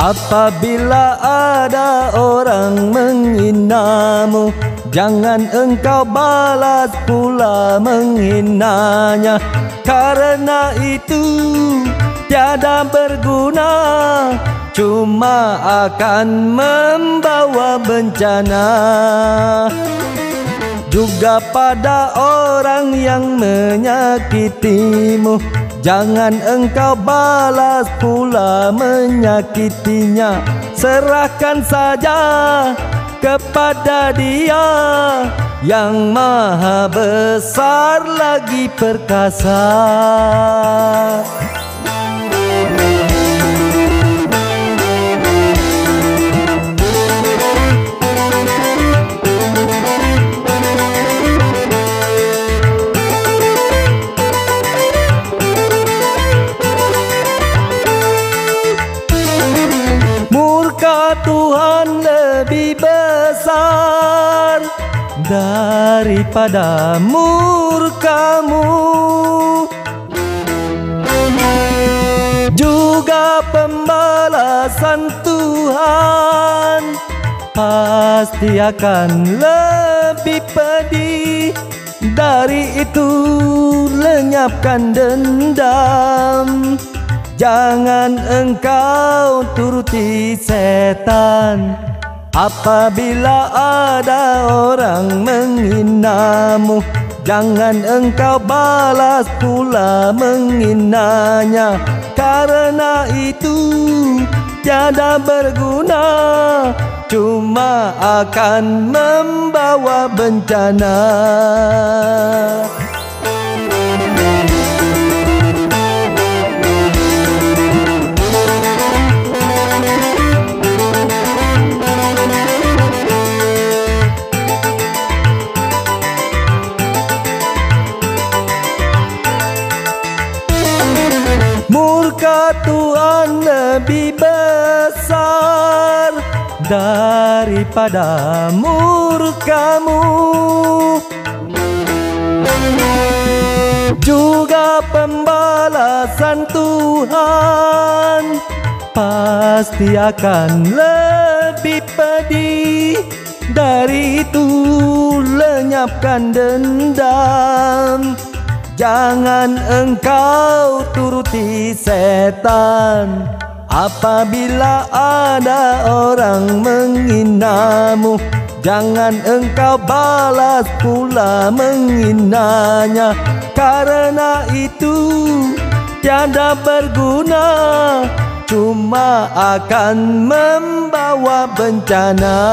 Apabila ada orang menghinamu, jangan engkau balas pula menghinanya. Karena itu tiada berguna, cuma akan membawa bencana. Juga pada orang yang menyakitimu, jangan engkau balas pula menyakitinya. Serahkan saja kepada Dia yang maha besar lagi perkasa. Tuhan lebih besar daripada murkamu. Juga pembalasan Tuhan pasti akan lebih pedih. Dari itu lenyapkan dendam. Jangan engkau turuti setan. Apabila ada orang menghinamu, jangan engkau balas pula menghinanya. Karena itu tiada berguna, cuma akan membawa bencana. Murka Tuhan lebih besar daripada murkamu. Juga pembalasan Tuhan pasti akan lebih pedih. Dari itu lenyapkan dendam. Jangan engkau turuti setan. Apabila ada orang menghinamu, jangan engkau balas pula menghinanya. Karena itu tiada berguna, cuma akan membawa bencana.